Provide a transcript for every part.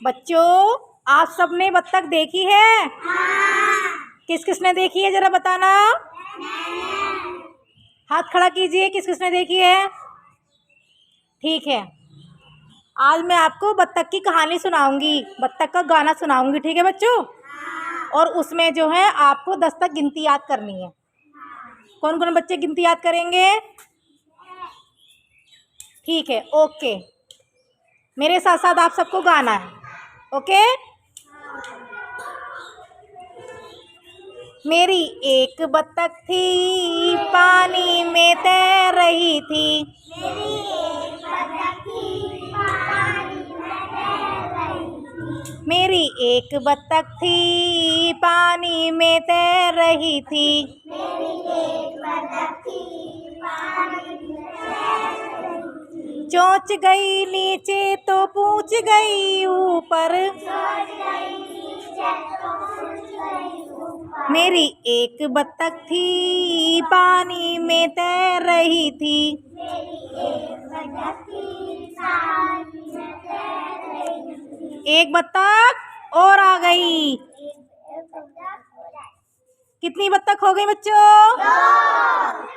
बच्चों, आप सबने बत्तख देखी है? किस किसने देखी है जरा बताना। हाथ खड़ा कीजिए, किस किसने देखी है। ठीक है, आज मैं आपको बत्तख की कहानी सुनाऊंगी, बत्तख का गाना सुनाऊंगी। ठीक है बच्चों, और उसमें जो है आपको 10 तक गिनती याद करनी है। कौन कौन बच्चे गिनती याद करेंगे? ठीक है, ओके। मेरे साथ साथ आप सबको गाना है, ओके। मेरी एक बत्तख थी, पानी में तैर रही थी। मेरी एक बत्तख थी, पानी में तैर रही थी। चोंच गई नीचे तो पूछ गई ऊपर। मेरी एक बत्तख थी, पानी में तैर रही थी। एक बत्तख और आ गई। कितनी बत्तख हो गई बच्चों?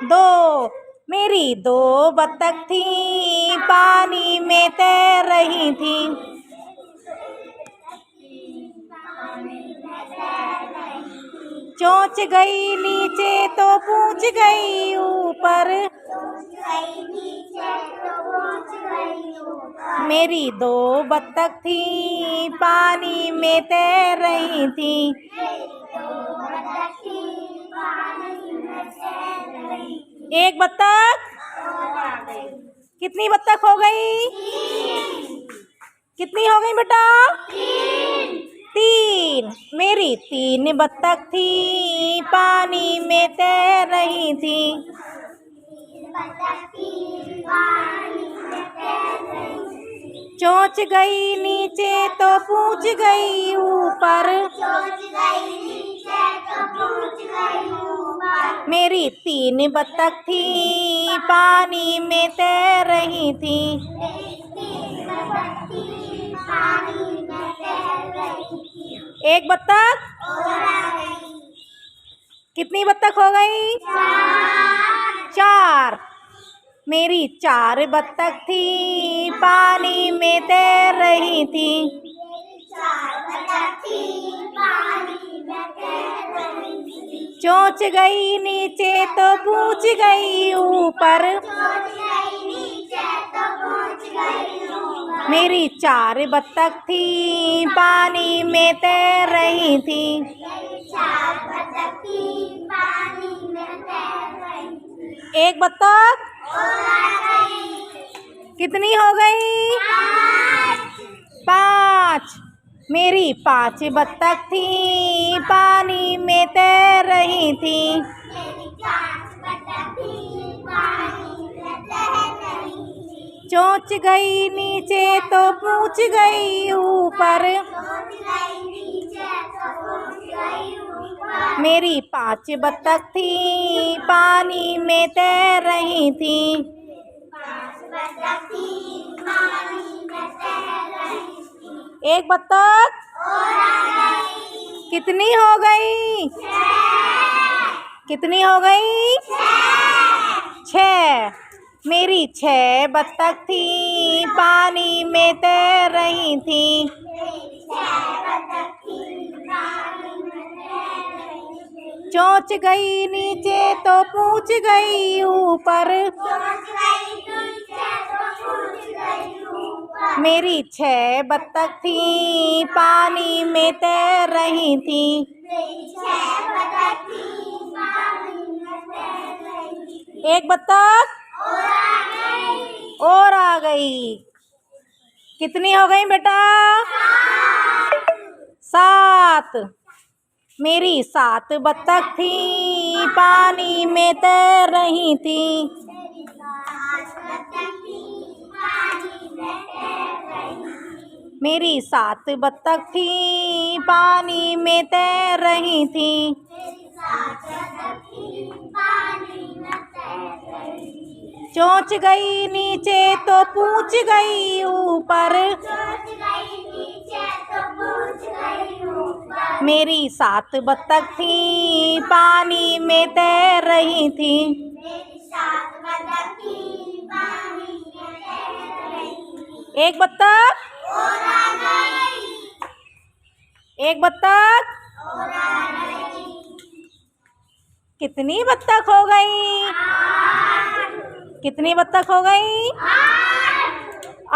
दो। मेरी 2 बत्तख थी, पानी में तैर रही थी। चोंच गई नीचे तो पूछ गई ऊपर। मेरी 2 बत्तख थी, पानी में तैर रही थी। एक बत्तख। कितनी बत्तख हो गई? कितनी हो गई बेटा? 3। मेरी 3 बत्तख थी, पानी में तैर रही थी। चोंच गई नीचे तो पूछ गई ऊपर। मेरी 3 बत्तख थी, पानी में तैर रही थी। एक बत्तख। कितनी बत्तख हो गई? 4। मेरी 4 बत्तख थी, पानी में तैर रही थी। चोंच गई नीचे तो पूछ गई ऊपर। मेरी 4 बत्तख थी, पानी में तैर रही थी। एक बत्तख। कितनी हो गई? 5। मेरी 5 बत्तख थी, पानी में तैर रही थी। चोंच गई नीचे तो पूछ गई ऊपर। मेरी 5 बत्तख थी, पानी में तैर रही थी। एक बत्तख। कितनी हो गई? कितनी हो गई? 6। मेरी 6 बत्तख थी, पानी में तैर रही थी। चोंच गई नीचे तो पूछ गई ऊपर। मेरी 6 बत्तख थी, पानी में तैर रही थी। एक बत्तख और आ गई। कितनी हो गई बेटा? 7। मेरी 7 बत्तख थी, पानी में तैर रही थी। मेरी 7 बत्तख थी, पानी में तैर रही थी। चोंच गई नीचे तो पूछ गई ऊपर। मेरी 7 बत्तख थी पानी में तैर रही थी। एक बत्तख, एक बत्तख, कितनी बत्तख हो गई? कितनी बत्तख हो गई?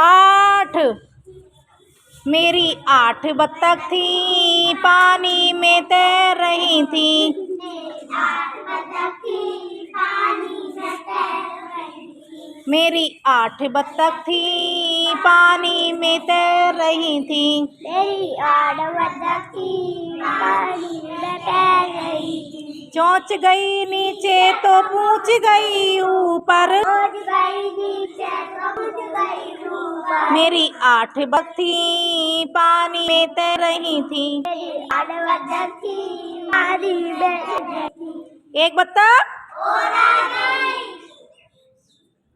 8। मेरी 8 बत्तख थी पानी में तैर रही थी। मेरी 8 बत्तख थी पानी में तैर रही थी। मेरी 8 बत्तख थी पानी में तैर रही थी। चोंच गई नीचे तो पूंछ गई ऊपर। मेरी 8 बत्तख थी पानी में तैर रही थी। मेरी 8 बत्तख थी पानी में तैर रही थी। एक बत्तख,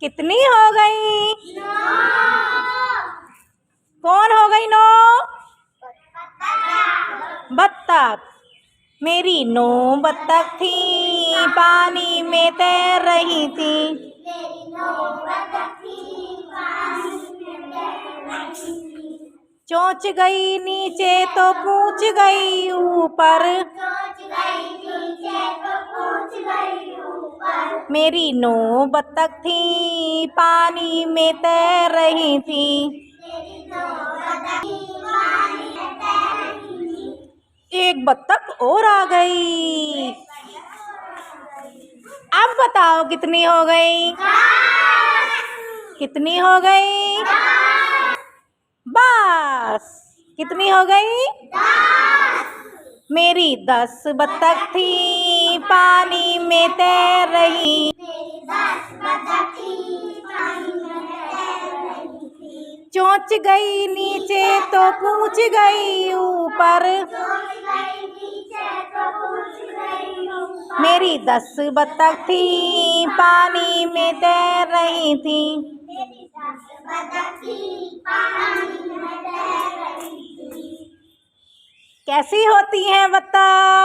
कितनी हो गई? 9। कौन हो गई 9? बत्तख। मेरी 9 बत्तख थी पानी में तैर रही थी। मेरी 9 बत्तख थी पानी में तैर रही थी। चोंच गई नीचे तो पूंछ गई ऊपर। चोंच गई नीचे तो पूंछ गई ऊपर। मेरी 9 बत्तख थी पानी में तैर रही थी। मेरी 9 बत्तख थी पानी में तैर रही थी। एक बत्तख और आ गई। अब बताओ कितनी हो गई? कितनी हो गई? बस। कितनी हो गई? मेरी 10 बत्तख थी पानी में तैर रही। मेरी 10 बत्तख थी पानी में तैर रही थी। चोंच गई नीचे तो पूंछ गई ऊपर। चोंच गई नीचे तो पूंछ गई ऊपर। मेरी 10 बत्तख थी पानी में तैर रही थी। मेरी 10 बत्तख थी पानी में तैर रही थी। कैसी होती हैं बत्तख?